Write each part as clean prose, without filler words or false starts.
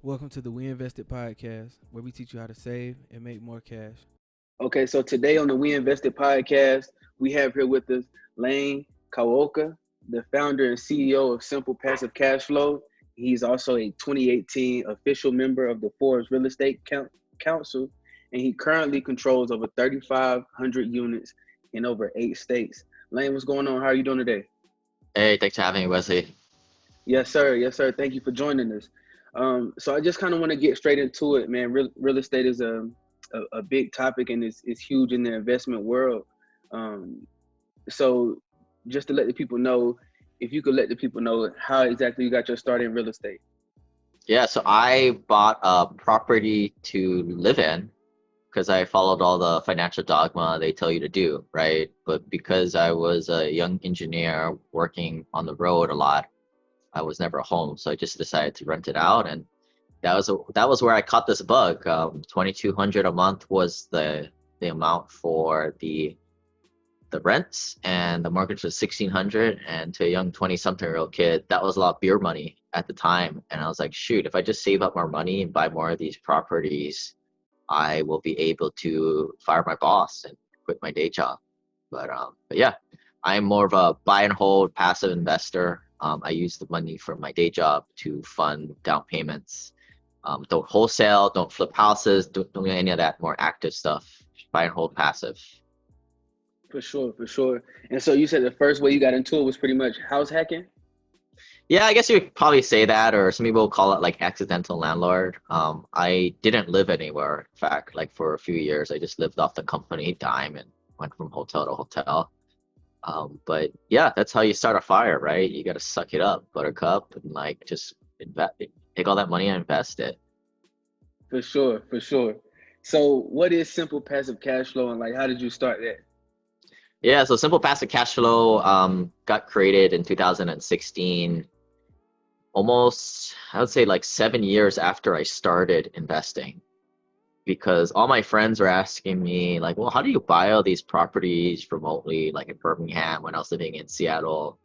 Welcome to the WEInvested podcast, where we teach you how to save and make more cash. Okay, so today on the WEInvested podcast, we have here with us Lane Kawaoka, the founder and CEO of Simple Passive Cashflow. He's also a 2018 official member of the Forbes Real Estate Council, and he currently controls over 3,500 units in over 8 states. Lane, what's going on? How are you doing today? Hey, thanks for having me, Wesley. Yes, sir. Yes, sir. Thank you for joining us. So I just kind of want to get straight into it, man. Real estate is a big topic and it's huge in the investment world. So just to let the people know, if you could let the people know how exactly you got your start in real estate. Yeah, so I bought a property to live in because I followed all the financial dogma they tell you to do, right? But because I was a young engineer working on the road a lot, I was never home, so I just decided to rent it out, and that was where I caught this bug. 2,200 a month was the amount for the rents, and the mortgage was 1,600. And to a young 20-something-year-old kid, that was a lot of beer money at the time. And I was like, shoot, if I just save up more money and buy more of these properties, I will be able to fire my boss and quit my day job. But yeah, I'm more of a buy and hold passive investor. I use the money from my day job to fund down payments. Don't wholesale, don't flip houses, don't do any of that more active stuff. Just buy and hold passive. For sure, for sure. And so you said the first way you got into it was pretty much house hacking? Yeah, I guess you could probably say that, or some people call it like accidental landlord. I didn't live anywhere. In fact, like for a few years, I just lived off the company dime and went from hotel to hotel. But yeah, that's how you start a fire, right? You got to suck it up, buttercup, and like just invest, take all that money and invest it. For sure, for sure. So what is simple passive cash flow and like how did you start that? Yeah, so Simple Passive Cash Flow got created in 2016, almost, I would say like 7 years after I started investing, because all my friends were asking me like, well, how do you buy all these properties remotely, like in Birmingham when I was living in Seattle?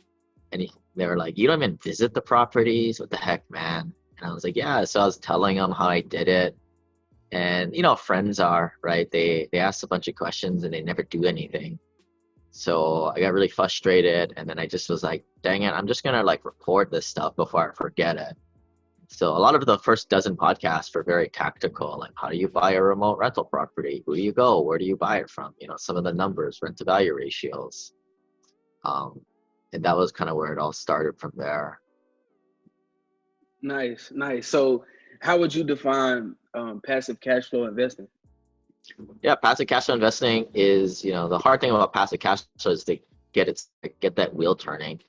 And they were like, you don't even visit the properties? What the heck, man? And I was like, yeah. So I was telling them how I did it. And friends are, right? They ask a bunch of questions and they never do anything. So I got really frustrated, and then I just was like, dang it, I'm just gonna like record this stuff before I forget it. So a lot of the first dozen podcasts were very tactical, like how do you buy a remote rental property? Who do you go? Where do you buy it from? Some of the numbers, rent to value ratios. Um, and that was kind of where it all started from there. Nice, nice. So how would you define passive cash flow investing? Yeah, passive cash flow investing is, the hard thing about passive cash flow is to get that wheel turning,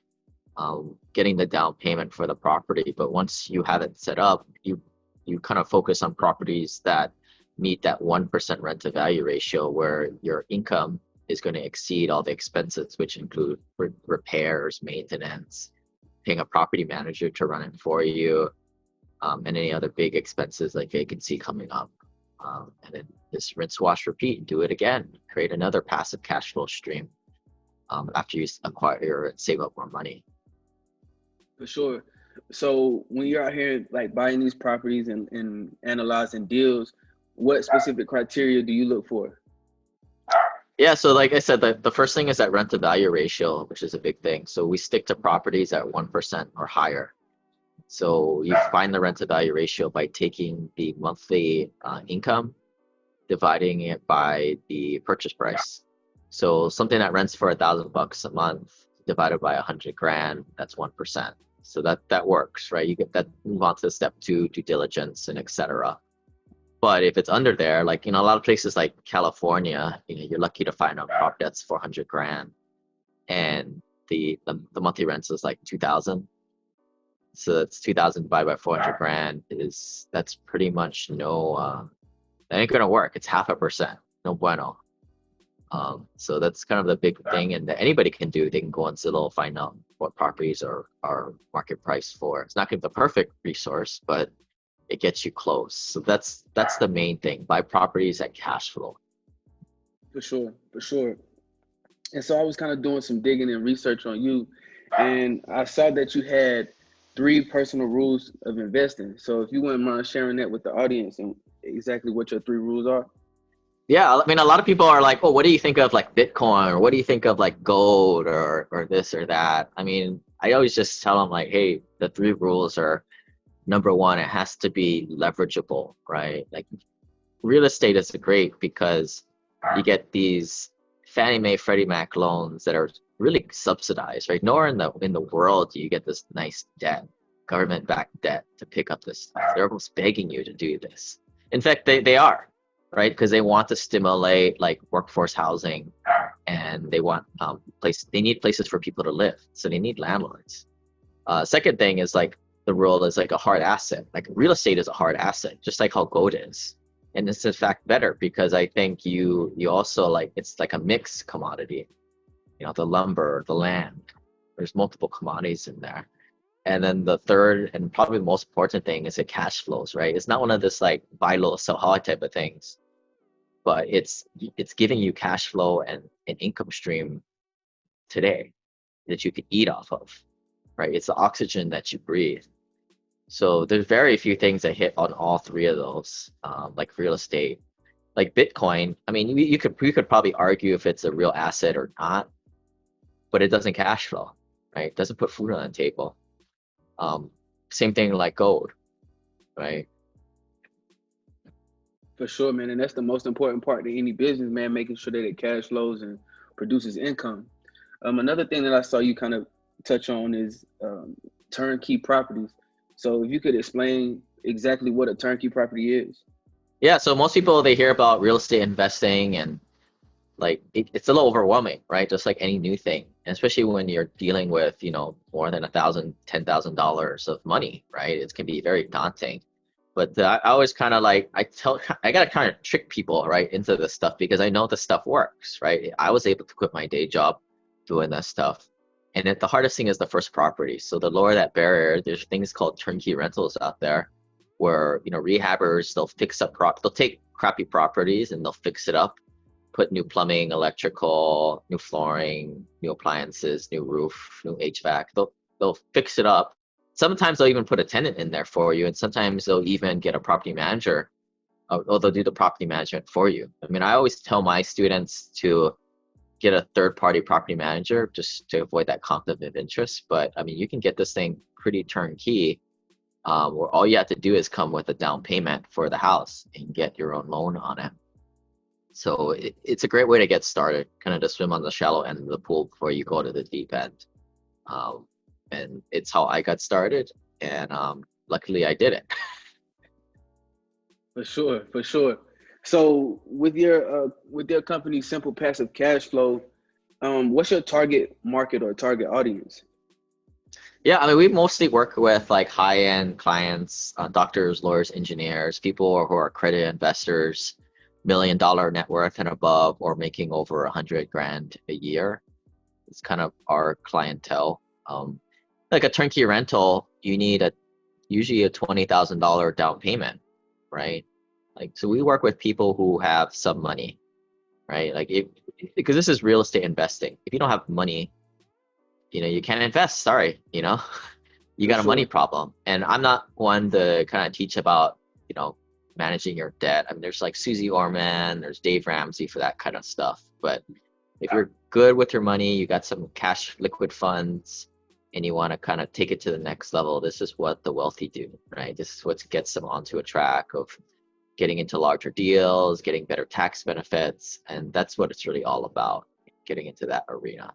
getting the down payment for the property. But once you have it set up, you kind of focus on properties that meet that 1% rent to value ratio, where your income is going to exceed all the expenses, which include repairs, maintenance, paying a property manager to run it for you, and any other big expenses like vacancy coming up. And then just rinse, wash, repeat, do it again, create another passive cash flow stream after you acquire and save up more money. For sure. So when you're out here like buying these properties and analyzing deals, what specific criteria do you look for? Yeah, so like I said, the first thing is that rent to value ratio, which is a big thing. So we stick to properties at 1% or higher. So you find the rent to value ratio by taking the monthly income, dividing it by the purchase price. So something that rents for $1,000 a month divided by 100 grand, that's 1%. So that works, right? You get that, move on to step two, due diligence and etc. But if it's under there, like, a lot of places like California, you're lucky to find a property that's 400 grand, and the monthly rents is like 2,000. So that's 2,000 divided by 400 grand that's pretty much that ain't gonna work. It's 0.5%, no bueno. So that's kind of the big thing, and that anybody can do. They can go on Zillow, find out what properties are market price for. It's not gonna be the perfect resource, but it gets you close. So that's the main thing. Buy properties at cash flow. For sure, for sure. And so I was kind of doing some digging and research on you, and I saw that you had 3 personal rules of investing. So if you wouldn't mind sharing that with the audience and exactly what your 3 rules are. Yeah, I mean, a lot of people are like, oh, what do you think of like Bitcoin, or what do you think of like gold, or this or that? I mean, I always just tell them like, hey, the 3 rules are: number 1, it has to be leverageable, right? Like real estate is great because you get these Fannie Mae, Freddie Mac loans that are really subsidized, right? Nowhere in the world do you get this nice debt, government-backed debt, to pick up this stuff. They're almost begging you to do this. In fact, they are, right? Because they want to stimulate like workforce housing, and they want they need places for people to live, so they need landlords. Second thing is like the rule is like a hard asset. Like real estate is a hard asset, just like how gold is. And it's in fact better because I think you also like, it's like a mixed commodity. You know, the lumber, the land, there's multiple commodities in there. And then the third and probably the most important thing is it cash flows, right? It's not one of this like buy low, sell high type of things, but it's giving you cash flow and an income stream today that you could eat off of, right? It's the oxygen that you breathe. So there's very few things that hit on all 3 of those, like real estate, like Bitcoin. I mean, we could probably argue if it's a real asset or not, but it doesn't cash flow, right? It doesn't put food on the table. Same thing like gold, right? For sure, man. And that's the most important part to any business, man, making sure that it cash flows and produces income. Another thing that I saw you kind of touch on is turnkey properties. So if you could explain exactly what a turnkey property is. Yeah, so most people, they hear about real estate investing and like it's a little overwhelming, right? Just like any new thing, and especially when you're dealing with, you know, more than $10,000 of money, right? It can be very daunting. But I always kind of like, I gotta kind of trick people, right, into this stuff because I know the stuff works, right? I was able to quit my day job doing that stuff. And the hardest thing is the first property. So the lower that barrier, there's things called turnkey rentals out there where, you know, rehabbers, they'll take crappy properties and they'll fix it up, put new plumbing, electrical, new flooring, new appliances, new roof, new HVAC. They'll fix it up. Sometimes they'll even put a tenant in there for you, and sometimes they'll even get a property manager, or they'll do the property management for you. I mean, I always tell my students to get a third-party property manager just to avoid that conflict of interest. But I mean, you can get this thing pretty turnkey, where all you have to do is come with a down payment for the house and get your own loan on it. So it's a great way to get started, kind of to swim on the shallow end of the pool before you go to the deep end. And it's how I got started, and luckily I did it. For sure, for sure. So with your company, Simple Passive Cash Flow, what's your target market or target audience? Yeah, I mean, we mostly work with like high-end clients, doctors, lawyers, engineers, people who are accredited investors, $1 million net worth and above, or making over 100 grand a year. It's kind of our clientele. Like a turnkey rental, you need usually a $20,000 down payment, right? Like, so we work with people who have some money, right? Like because this is real estate investing. If you don't have money, you know, you can't invest. Sorry, you know, you got a money problem. And I'm not one to kind of teach about, you know, managing your debt. I mean, there's like Susie Orman, there's Dave Ramsey for that kind of stuff. But if you're good with your money, you got some cash liquid funds, and you want to kind of take it to the next level, this is what the wealthy do, right? This is what gets them onto a track of getting into larger deals, getting better tax benefits. And that's what it's really all about, getting into that arena.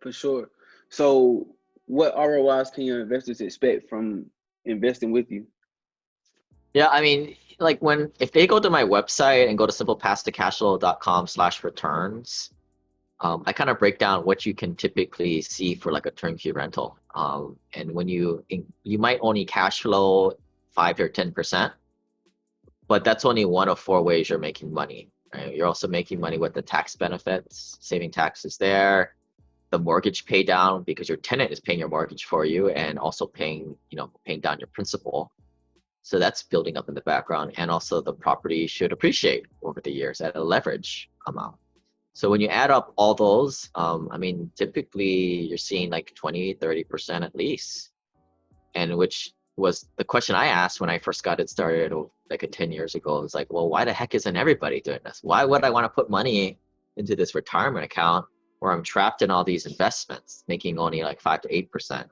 For sure. So what ROIs can your investors expect from investing with you? Yeah, I mean, like if they go to my website and go to simplepassthecashflow.com/returns, I kind of break down what you can typically see for like a turnkey rental. And when you might only cash flow 5 or 10%, but that's only one of 4 ways you're making money. Right? You're also making money with the tax benefits, saving taxes there, the mortgage pay down because your tenant is paying your mortgage for you, and also paying down your principal. So that's building up in the background, and also the property should appreciate over the years at a leverage amount. So when you add up all those, I mean, typically you're seeing like 20, 30% at least and which was the question I asked when I first got it started like 10 years ago. It was like, well, why the heck isn't everybody doing this? Why would I want to put money into this retirement account where I'm trapped in all these investments making only like 5 to 8%?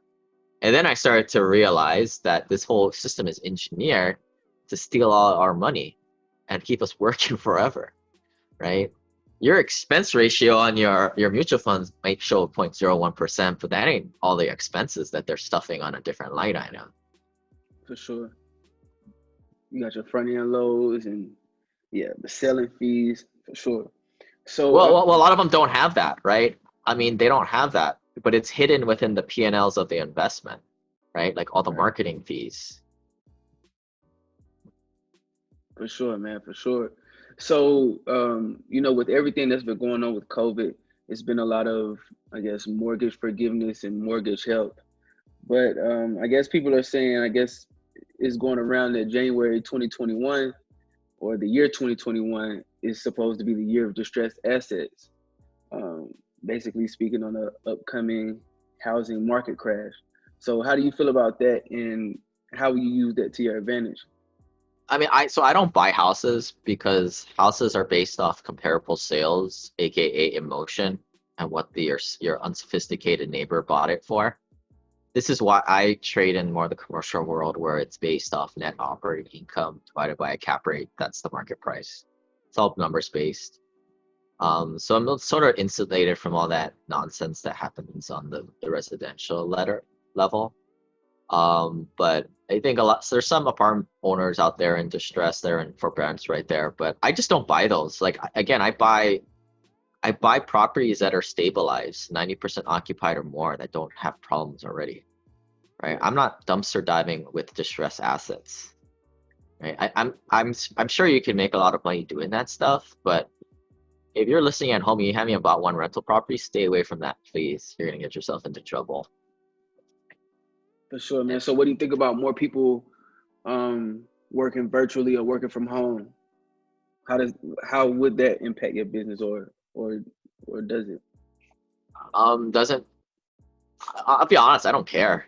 And then I started to realize that this whole system is engineered to steal all our money and keep us working forever, right? Your expense ratio on your mutual funds might show 0.01%, but that ain't all the expenses that they're stuffing on a different line item. For sure. You got your front end loads and the selling fees for sure. So well, a lot of them don't have that, right? I mean, they don't have that, but it's hidden within the P&Ls of the investment, right? Like all the marketing fees. For sure, man, for sure. So, with everything that's been going on with COVID, it's been a lot of, I guess, mortgage forgiveness and mortgage help. But I guess people are saying, I guess it's going around that January 2021 or the year 2021 is supposed to be the year of distressed assets. Basically speaking on the upcoming housing market crash. So how do you feel about that, and how will you use that to your advantage? I mean, I don't buy houses because houses are based off comparable sales, aka emotion, and what your unsophisticated neighbor bought it for. This is why I trade in more the commercial world where it's based off net operating income divided by a cap rate. That's the market price. It's all numbers based. So I'm sort of insulated from all that nonsense that happens on the residential level. But I think so there's some apartment owners out there in distress there and forbearance right there, but I just don't buy those. Like again, I buy properties that are stabilized, 90% occupied or more, that don't have problems already, right? I'm not dumpster diving with distressed assets, right? I'm sure you can make a lot of money doing that stuff, but if you're listening at home and you haven't even bought one rental property, stay away from that, please. You're gonna get yourself into trouble. For sure, man. So what do you think about more people working virtually or working from home? How would that impact your business, or does it? Doesn't I'll be honest, I don't care.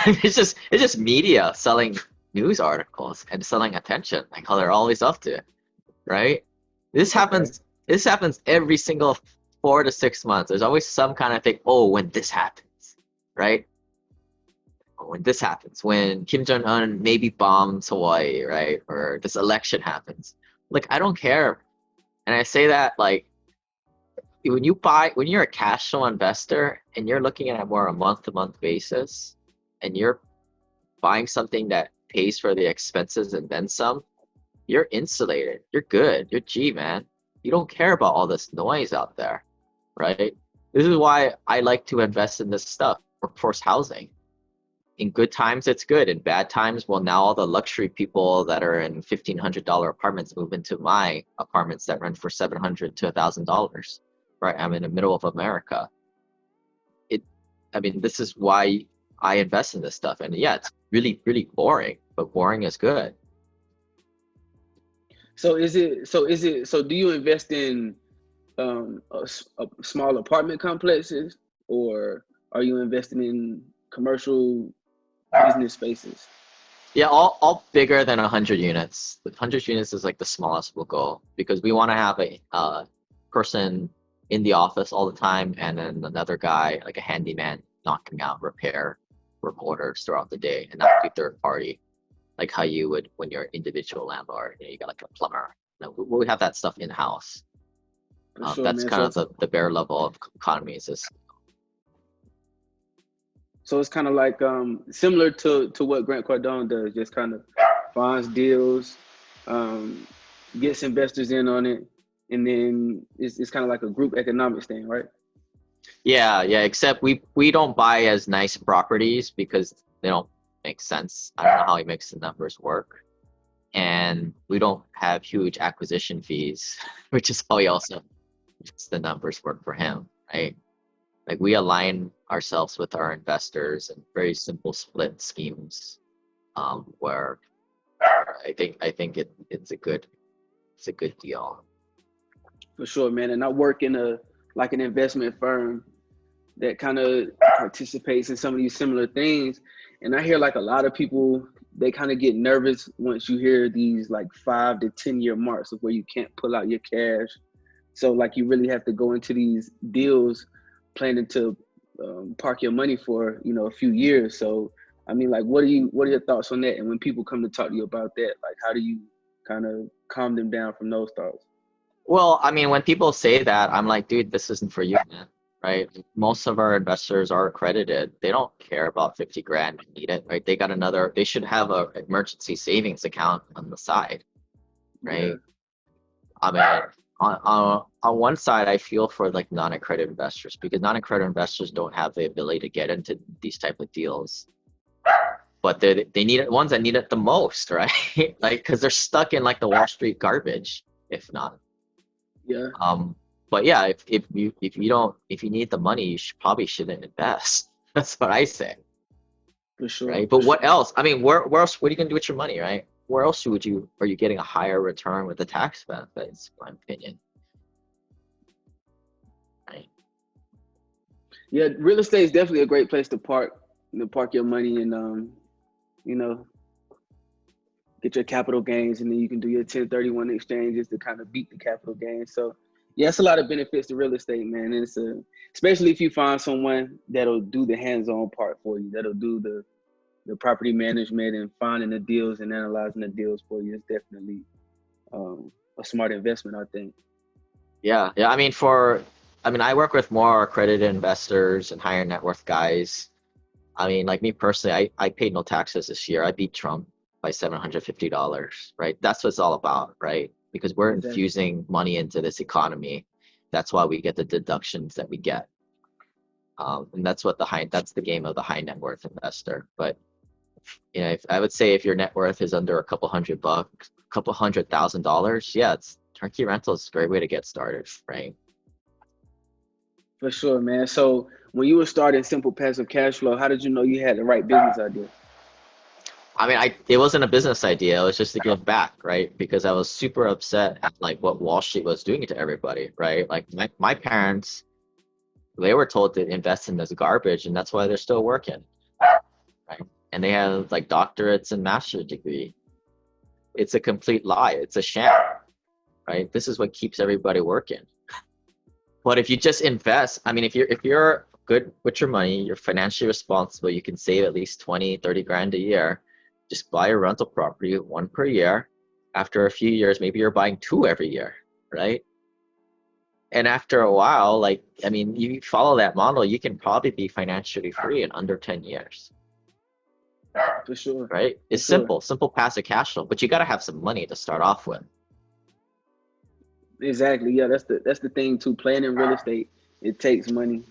It's just media selling news articles and selling attention, like how they're always up to, right? This happens every single 4 to 6 months. There's always some kind of thing. Oh, when this happens, right? When this happens, when Kim Jong-un maybe bombs Hawaii, right? Or this election happens. Like, I don't care. And I say that like when you're a cash flow investor and you're looking at it more a month-to-month basis, and you're buying something that pays for the expenses and then some, you're insulated. You're good. You're G, man. You don't care about all this noise out there, right? This is why I like to invest in this stuff, workforce housing. In good times, it's good. In bad times, well, now all the luxury people that are in $1,500 apartments move into my apartments that rent for $700 to $1,000, right? I'm in the middle of America. This is why I invest in this stuff. And yeah, it's really, really boring, but boring is good. So do you invest in small apartment complexes, or are you investing in commercial business spaces? Yeah, all bigger than 100 units. 100 units is like the smallest we'll go, because we want to have a person in the office all the time, and then another guy, like a handyman, knocking out repair work orders throughout the day, and not be third party, like how you would when you're an individual landlord. You got like a plumber. We have that stuff in house. Sure, that's man. kind of the bare level of economies. So it's kind of like similar to what Grant Cardone does, just kind of finds deals, gets investors in on it, and then it's kind of like a group economics thing, right? Yeah, except we don't buy as nice properties because they don't make sense. I don't know how he makes the numbers work. And we don't have huge acquisition fees, which is how he also makes the numbers work for him, right? Like, we align ourselves with our investors in very simple split schemes, where I think it's a good deal. For sure, man. And I work in an investment firm that kind of participates in some of these similar things. And I hear like a lot of people, they kind of get nervous once you hear these like 5 to 10 year marks of where you can't pull out your cash. So like you really have to go into these deals planning to park your money for, you know, a few years. So I mean, like, what are your thoughts on that? And when people come to talk to you about that, like, how do you kind of calm them down from those thoughts? Well, I mean, when people say that, I'm like, dude, this isn't for you, man. Right? Most of our investors are accredited. They don't care about 50 grand and need it, right? They should have a emergency savings account on the side, right? Yeah. I mean, on one side, I feel for like non-accredited investors because non-accredited investors don't have the ability to get into these type of deals. But they need it, ones that need it the most, right? Like, because they're stuck in like the Wall Street garbage, if not. Yeah. But yeah, if you need the money, you probably shouldn't invest. That's what I say, For sure. right? But what else? I mean, where else? What are you gonna do with your money, right? Where else are you getting a higher return with the tax benefits? In my opinion, right? Yeah, real estate is definitely a great place to park your money and you know, get your capital gains, and then you can do your 1031 exchanges to kind of beat the capital gains. So yeah, it's a lot of benefits to real estate, man. And especially if you find someone that'll do the hands-on part for you, that'll do the property management and finding the deals and analyzing the deals for you. It's definitely a smart investment, I think. Yeah. I mean, I work with more accredited investors and higher net worth guys. I mean, like me personally, I paid no taxes this year. I beat Trump by $750, right? That's what it's all about, right? Because we're Exactly. infusing money into this economy. That's why we get the deductions that we get. And that's the game of the high net worth investor. But you know, I would say if your net worth is under a couple $100, couple $100,000, yeah, it's turnkey rental is a great way to get started, right? For sure, man. So when you were starting Simple Passive Cash Flow, how did you know you had the right business idea? I mean, it wasn't a business idea. It was just to give back, right? Because I was super upset at like what Wall Street was doing to everybody, right? Like my parents, they were told to invest in this garbage, and that's why they're still working, right? And they have like doctorates and master's degree. It's a complete lie. It's a sham, right? This is what keeps everybody working. But if you just invest, I mean, if you're good with your money, you're financially responsible, you can save at least 20, 30 grand a year. Just buy a rental property, one per year. After a few years, maybe you're buying two every year, right? And after a while, like, I mean, you follow that model, you can probably be financially free in under 10 years, For sure. right? It's simple passive cash flow, but you got to have some money to start off with. Exactly. Yeah, that's the thing too. Playing in real estate, it takes money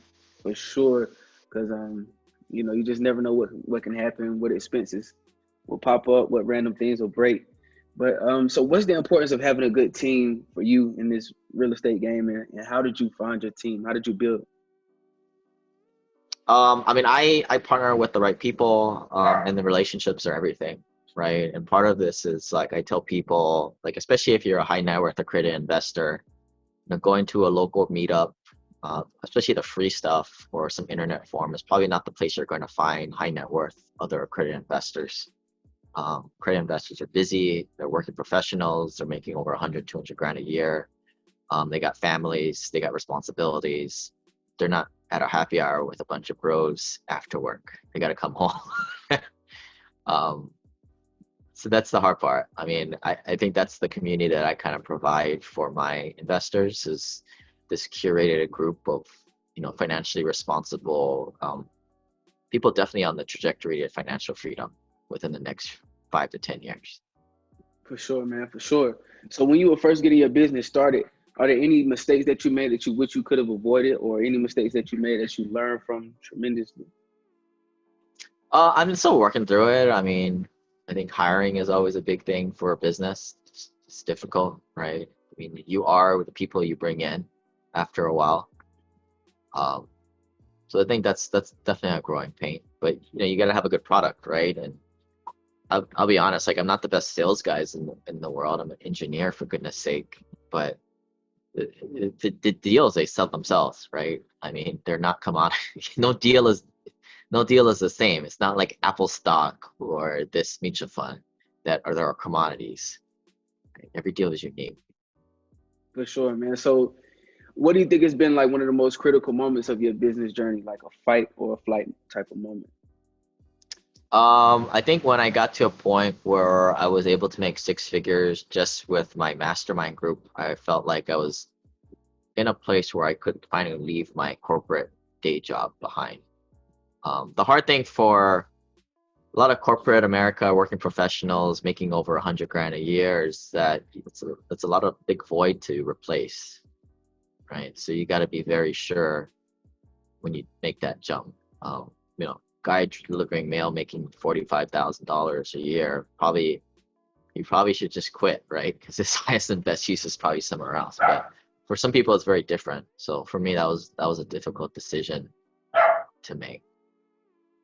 for sure, because you know, you just never know what can happen, what expenses will pop up, what random things will break. But so what's the importance of having a good team for you in this real estate game, and how did you find your team? How did you build? I mean, I partner with the right people, and the relationships are everything, right? And part of this is like I tell people, like especially if you're a high net worth accredited investor, you know, going to a local meetup, especially the free stuff or some internet forum, is probably not the place you're going to find high net worth other accredited investors. Accredited investors are busy, they're working professionals, they're making over 100, 200 grand a year. They got families, they got responsibilities. They're not at a happy hour with a bunch of bros after work. They got to come home. So that's the hard part. I mean, I think that's the community that I kind of provide for my investors, is this curated group of, you know, financially responsible people, definitely on the trajectory of financial freedom within the next 5 to 10 years. For sure, man, for sure. So when you were first getting your business started, are there any mistakes that you made that you wish you could have avoided, or any mistakes that you made that you learned from tremendously? I'm still working through it. I mean, I think hiring is always a big thing for a business. It's difficult, right? I mean, you are with the people you bring in after a while. So I think that's definitely a growing pain. But you know, you got to have a good product, right? And I'll be honest, like I'm not the best sales guys in the world. I'm an engineer, for goodness sake. But the deals, they sell themselves, right? I mean, they're not commodity. No deal is No deal is the same. It's not like Apple stock or this mutual fund that are there are commodities. Right? Every deal is unique. For sure, man. So what do you think has been like one of the most critical moments of your business journey, like a fight or a flight type of moment? I think when I got to a point where I was able to make six figures just with my mastermind group, I felt like I was in a place where I could finally leave my corporate day job behind. The hard thing for a lot of corporate America working professionals making over 100 grand a year is that it's a lot of big void to replace, right? So you got to be very sure when you make that jump. You know, guy delivering mail making $45,000 a year, you probably should just quit, right? Because his highest and best use is probably somewhere else. But for some people, it's very different. So for me, that was a difficult decision to make.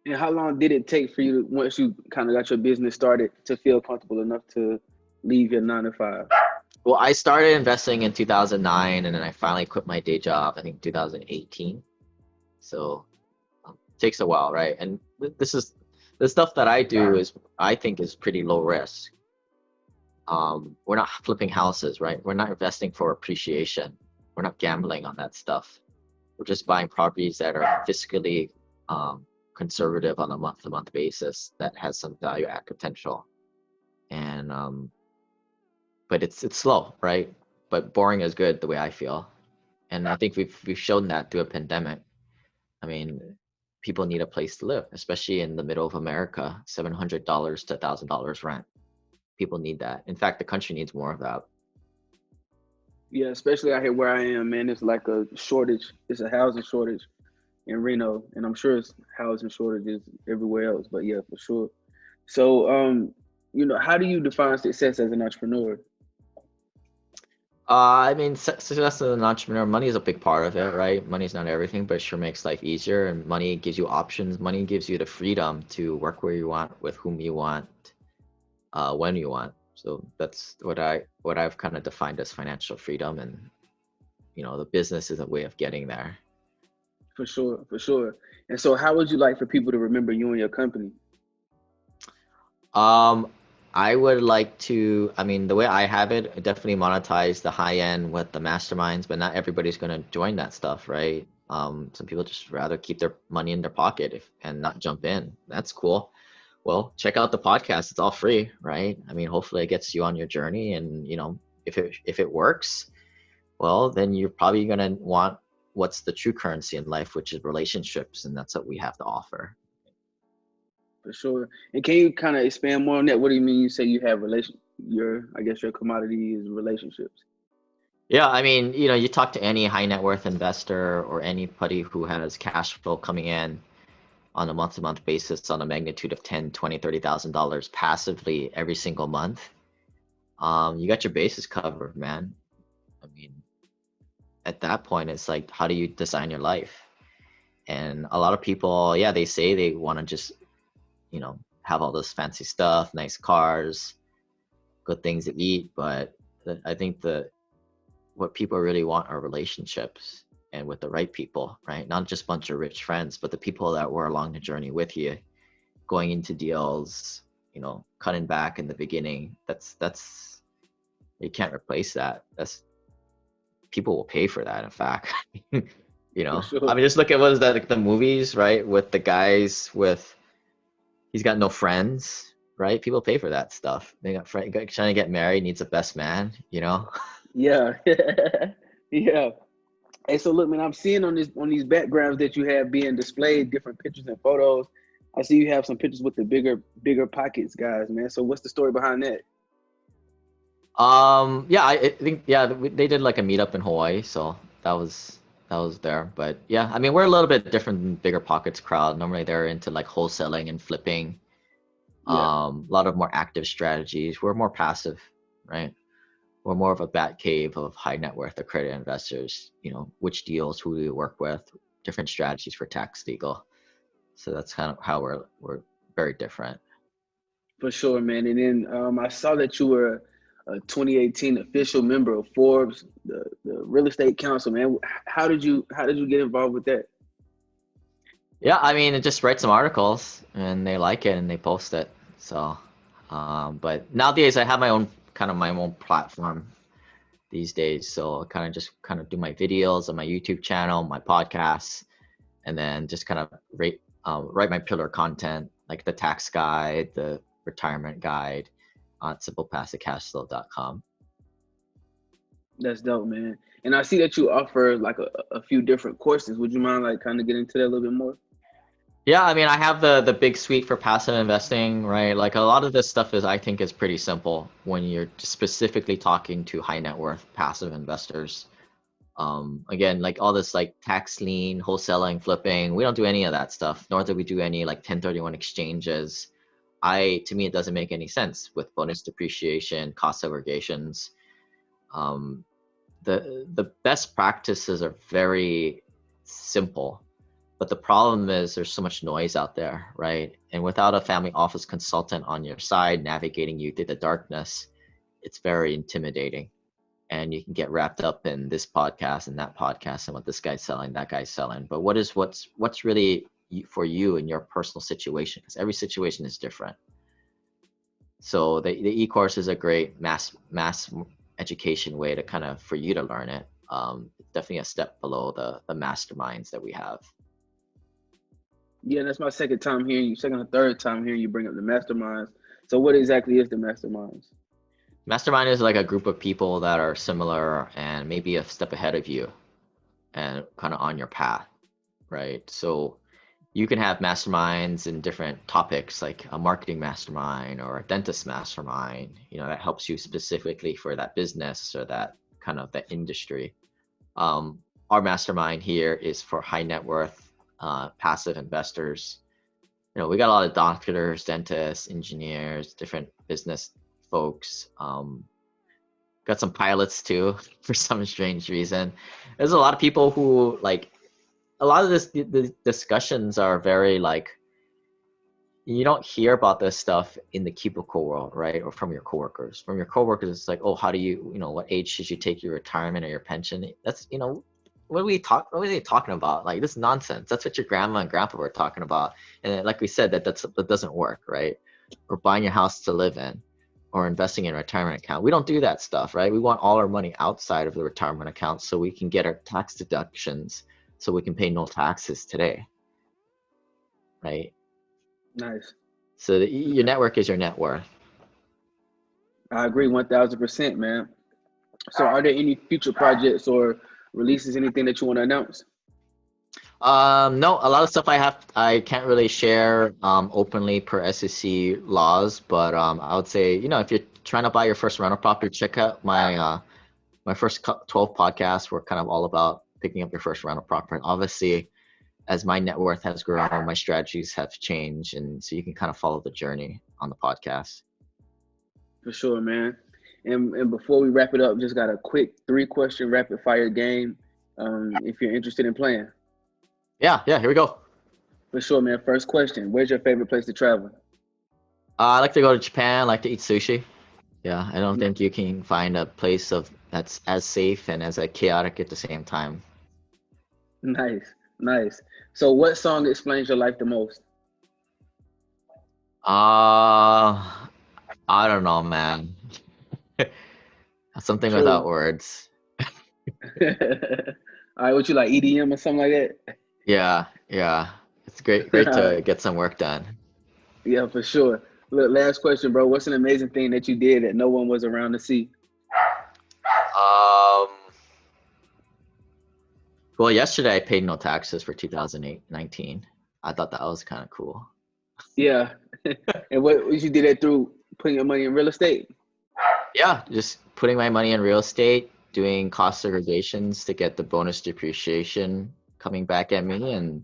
And how long did it take for you to, once you kind of got your business started, to feel comfortable enough to leave your 9 to 5? Well, I started investing in 2009, and then I finally quit my day job, I think 2018. So it takes a while, right? And this is the stuff that I do is I think is pretty low risk. We're not flipping houses, right? We're not investing for appreciation. We're not gambling on that stuff. We're just buying properties that are fiscally conservative on a month-to-month basis that has some value add potential. And but it's slow, right? But boring is good the way I feel. And I think we've shown that through a pandemic. I mean, people need a place to live, especially in the middle of America, $700 to $1,000 rent. People need that. In fact, the country needs more of that. Yeah, especially out here where I am, man. It's like a shortage. It's a housing shortage in Reno, and I'm sure it's housing shortages everywhere else. But yeah, for sure. So, how do you define success as an entrepreneur? I mean, success as an entrepreneur, money is a big part of it, right? Money is not everything, but it sure makes life easier. And money gives you options. Money gives you the freedom to work where you want, with whom you want, when you want. So that's what I've kind of defined as financial freedom, and the business is a way of getting there. For sure, for sure. And so, how would you like for people to remember you and your company? I would like to, I mean, the way I have it, I definitely monetize the high end with the masterminds, but not everybody's going to join that stuff, right? Some people just rather keep their money in their pocket and not jump in. That's cool. Well, check out the podcast. It's all free, right? I mean, hopefully it gets you on your journey, and if it works, well, then you're probably going to want what's the true currency in life, which is relationships, and that's what we have to offer. For sure. And can you kind of expand more on that? What do you mean you say you have I guess your commodity is relationships? Yeah, I mean, you talk to any high net worth investor or anybody who has cash flow coming in on a month-to-month basis on a magnitude of 10, 20, $30,000 passively every single month. You got your bases covered, man. I mean, at that point, it's like, how do you design your life? And a lot of people, yeah, they say they want to just, have all this fancy stuff, nice cars, good things to eat. But I think what people really want are relationships, and with the right people, right? Not just a bunch of rich friends, but the people that were along the journey with you, going into deals, cutting back in the beginning. That's you can't replace that. People will pay for that, in fact. For sure. I mean, just look at what is that, like the movies, right? With the guys he's got no friends, right? People pay for that stuff. They got trying to get married, needs a best man, Yeah. Yeah. Hey, so look, man, I'm seeing on these backgrounds that you have being displayed, different pictures and photos. I see you have some pictures with the bigger pockets, guys, man. So what's the story behind that? Yeah, I think, yeah, they did like a meetup in Hawaii, so that was there. But yeah, I mean, we're a little bit different than bigger pockets crowd. Normally they're into like wholesaling and flipping. Yeah. A lot of more active strategies. We're more passive, right? We're more of a bat cave of high net worth accredited investors. Which deals, who do we work with, different strategies for tax legal. So that's kind of how we're very different. For sure, man. And then I saw that you were a 2018 official member of Forbes, the real estate council, man. How did you get involved with that? Yeah, I mean, it just write some articles and they like it and they post it. So, but nowadays I have my own my own platform these days. So I kind of do my videos on my YouTube channel, my podcasts, and then just kind of write my pillar content like the tax guide, the retirement guide on simplepassivecashflow.com. That's dope, man. And I see that you offer like a few different courses. Would you mind like kind of getting into that a little bit more? Yeah, I mean, I have the big suite for passive investing, right? Like a lot of this stuff is I think is pretty simple when you're specifically talking to high net worth passive investors. Again, like all this like tax lien, wholesaling, flipping, we don't do any of that stuff, nor do we do any like 1031 exchanges. To me, it doesn't make any sense with bonus depreciation, cost segregations. Um, the best practices are very simple, but the problem is there's so much noise out there, right? And without a family office consultant on your side navigating you through the darkness, it's very intimidating. And you can get wrapped up in this podcast and that podcast and what this guy's selling, that guy's selling. But what's really for you in your personal situation? Because every situation is different. So the e-course is a great mass education way to kind of for you to learn it. It's definitely a step below the masterminds that we have. Yeah, that's my second time hearing you, second or third time hearing you bring up the masterminds. So what exactly is the masterminds? Mastermind is like a group of people that are similar and maybe a step ahead of you and kind of on your path, right? So you can have masterminds in different topics like a marketing mastermind or a dentist mastermind, that helps you specifically for that business or that kind of that industry. Our mastermind here is for high net worth passive investors. We got a lot of doctors, dentists, engineers, different business folks. Got some pilots too for some strange reason. There's a lot of people who like a lot of the discussions are very like you don't hear about this stuff in the cubicle world, right? Or from your coworkers. From your coworkers, it's like, oh, how do you, what age should you take your retirement or your pension? That's, what are we talking about? Like this nonsense. That's what your grandma and grandpa were talking about. And like we said, that doesn't work, right? Or buying a house to live in or investing in a retirement account. We don't do that stuff, right? We want all our money outside of the retirement account so we can get our tax deductions so we can pay no taxes today, right? Nice. So your network is your net worth. I agree 1000%, man. So are there any future projects or releases, anything that you want to announce? No, a lot of stuff I can't really share openly per SEC laws, but I would say, if you're trying to buy your first rental property, check out my first 12 podcasts were kind of all about picking up your first rental property. Obviously, as my net worth has grown, my strategies have changed, and so you can kind of follow the journey on the podcast. For sure, man. And before we wrap it up, just got a quick 3-question rapid fire game. If you're interested in playing. Yeah, here we go. For sure, man. First question: where's your favorite place to travel? I like to go to Japan. I like to eat sushi. Yeah, I don't think you can find a place that's as safe and as chaotic at the same time. Nice. So, what song explains your life the most? I don't know, man. Something True. without words. All right, what you like, Idiom or something like that? Yeah. It's great to get some work done. Yeah, for sure. Look, last question, bro. What's an amazing thing that you did that no one was around to see? Well, yesterday I paid no taxes for 2019. I thought that was kind of cool. Yeah. And what you did that through putting your money in real estate? Yeah, just putting my money in real estate, doing cost segregations to get the bonus depreciation coming back at me and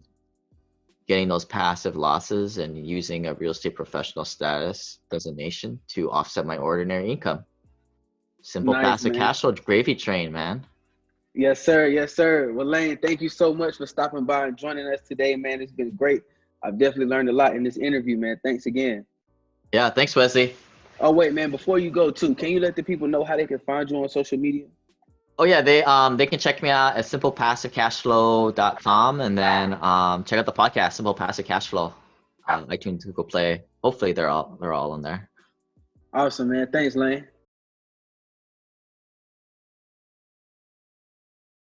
getting those passive losses and using a real estate professional status designation to offset my ordinary income. Simple passive cash flow gravy train, man. Yes, sir. Well, Lane, thank you so much for stopping by and joining us today, man. It's been great. I've definitely learned a lot in this interview, man. Thanks again. Yeah, thanks, Wesley. Oh, wait, man, before you go, too, can you let the people know how they can find you on social media? Oh yeah, they can check me out at simplepassivecashflow.com, and then check out the podcast, Simple Passive Cashflow. iTunes, Google Play. Hopefully they're all in there. Awesome, man. Thanks, Lane.